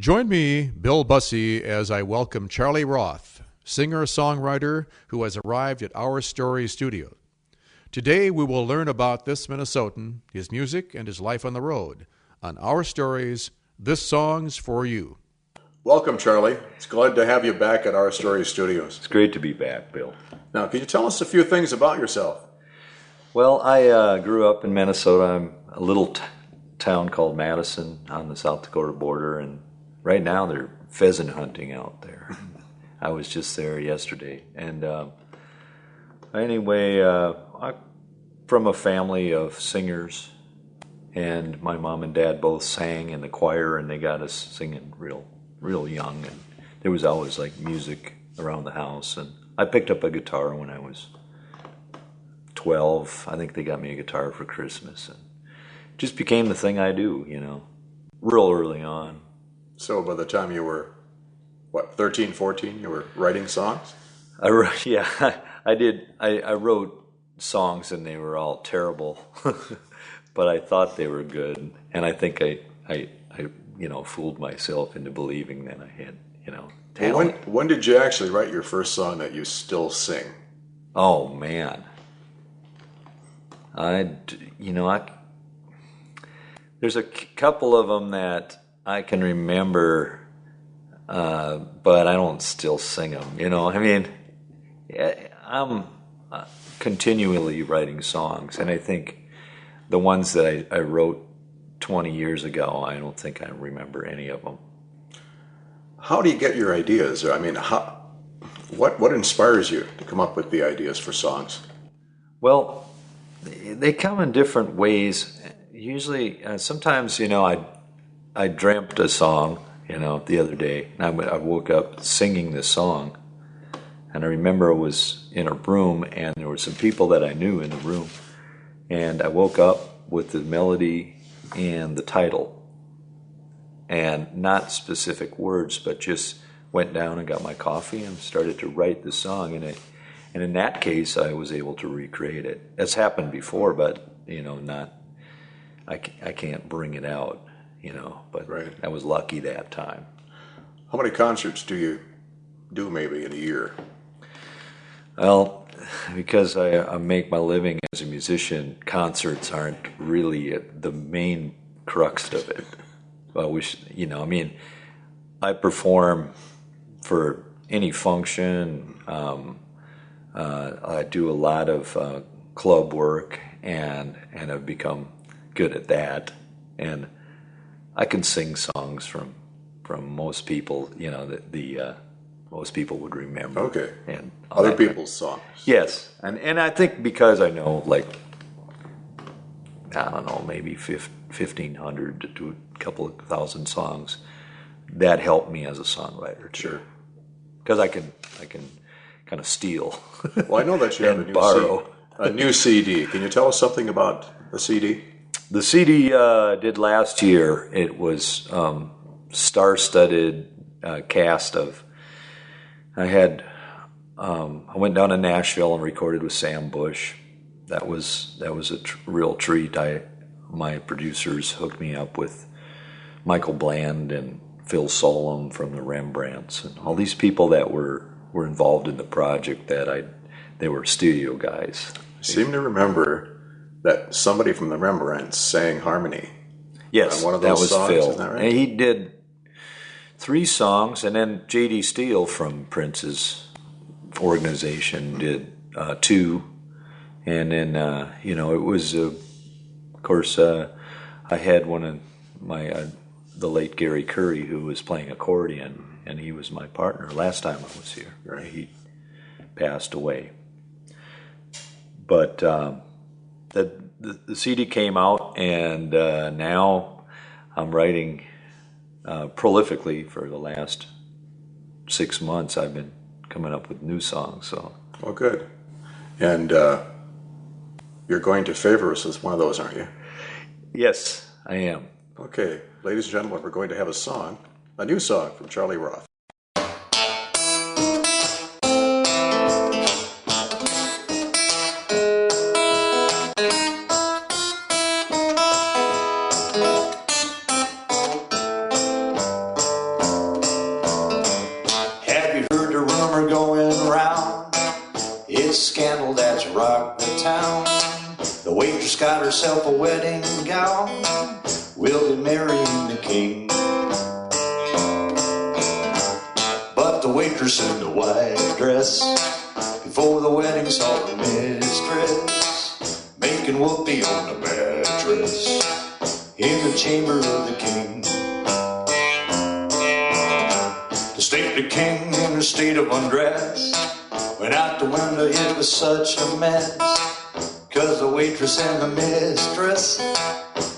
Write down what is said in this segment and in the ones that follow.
Join me, Bill Busse, as I welcome Charlie Roth, singer-songwriter who has arrived at Our Story Studio. Today we will learn about this Minnesotan, his music, and his life on the road. On Our Stories, This Song's For You. Welcome, Charlie. It's glad to have you back at Our Story Studios. It's great to be back, Bill. Now, can you tell us a few things about yourself? Well, I grew up in Minnesota. I'm a little town called Madison on the South Dakota border, and right now they're pheasant hunting out there. I was just there yesterday. And anyway, I'm from a family of singers, and my mom and dad both sang in the choir, and they got us singing real young, and there was always like music around the house. And I picked up a guitar when I was 12. I think they got me a guitar for Christmas, and it just became the thing I do, real early on. So by the time you were, 13, 14, you were writing songs? I did. I wrote songs, and they were all terrible, but I thought they were good, and I think I fooled myself into believing that I had, talent. Well, when did you actually write your first song that you still sing? Oh man, there's a couple of them that I can remember, but I don't still sing them. I'm continually writing songs, and I think the ones that I wrote 20 years ago, I don't think I remember any of them. How do you get your ideas? What inspires you to come up with the ideas for songs? Well, they come in different ways. Usually, sometimes, I dreamt a song, the other day, and I woke up singing this song, and I remember I was in a room, and there were some people that I knew in the room, and I woke up with the melody and the title, and not specific words, but just went down and got my coffee and started to write the song, and in that case, I was able to recreate it. That's happened before, but I can't bring it out, but right. I was lucky that time. How many concerts do you do maybe in a year? Well, because I make my living as a musician, concerts aren't really the main crux of it. Well, I perform for any function. I do a lot of club work, and I've become good at that. And I can sing songs from most people, most people would remember. Okay. And other people's songs. Yes. And I think because I know, maybe 1,500 to a couple of thousand songs, that helped me as a songwriter too. Sure. Because I can kind of steal. Well, I know that you have a new CD. Can you tell us something about the CD? The CD did last year. It was star-studded cast of. I went down to Nashville and recorded with Sam Bush. That was a real treat. My producers hooked me up with Michael Bland and Phil Solem from the Rembrandts, and all these people that were involved in the project. They were studio guys. I seem to remember that somebody from the Rembrandts sang harmony. Yes, one of those songs, Phil. isn't that right? And he did 3 songs, and then J.D. Steele from Prince's organization did 2. And then, it was, of course, I had one of the late Gary Curry, who was playing accordion, and he was my partner last time I was here. Right. He passed away. But the CD came out, and now I'm writing prolifically for the last 6 months. I've been coming up with new songs. So. Well, good. And you're going to favor us with one of those, aren't you? Yes, I am. Okay, ladies and gentlemen, we're going to have a new song from Charlie Roth. candle that's rocked the town. The waitress got herself a wedding gown. We'll be marrying the king. But the waitress in the white dress, before the wedding saw the mistress making whoopee on the mattress in the chamber of the king. The stately king in a state of undress went out the window, it was such a mess, 'cause the waitress and the mistress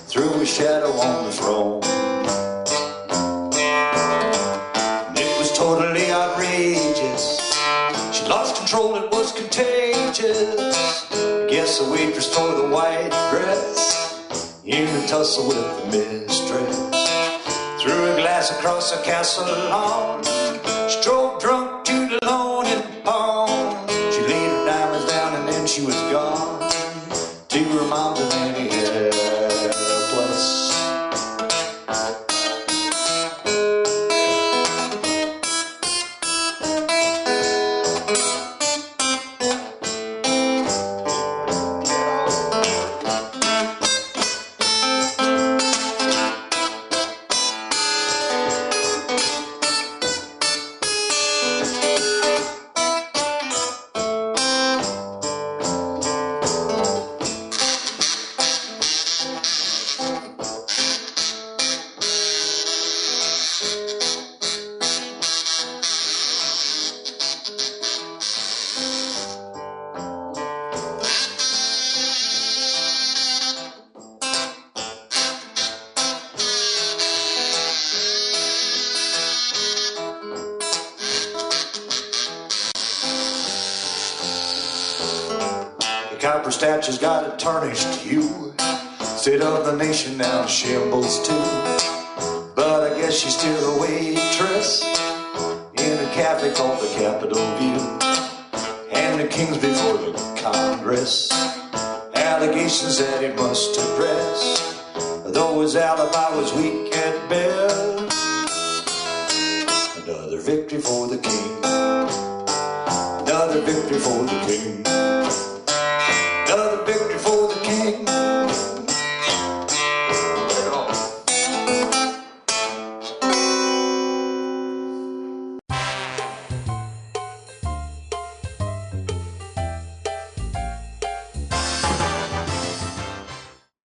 threw a shadow on the throne. And it was totally outrageous. She lost control, it was contagious. I guess the waitress tore the white dress in a tussle with the mistress. Threw a glass across the castle lawn. She drove drunk to the loaning pawn. She laid her diamonds down and then she was gone to her mom's in Minneapolis. Copper statue's got a tarnished hue. State of the nation now shambles too. But I guess she's still a waitress in a cafe called the Capitol View. And the king's before the Congress. Allegations that he must address, though his alibi was weak at best. Another victory for the king. Another victory for the king.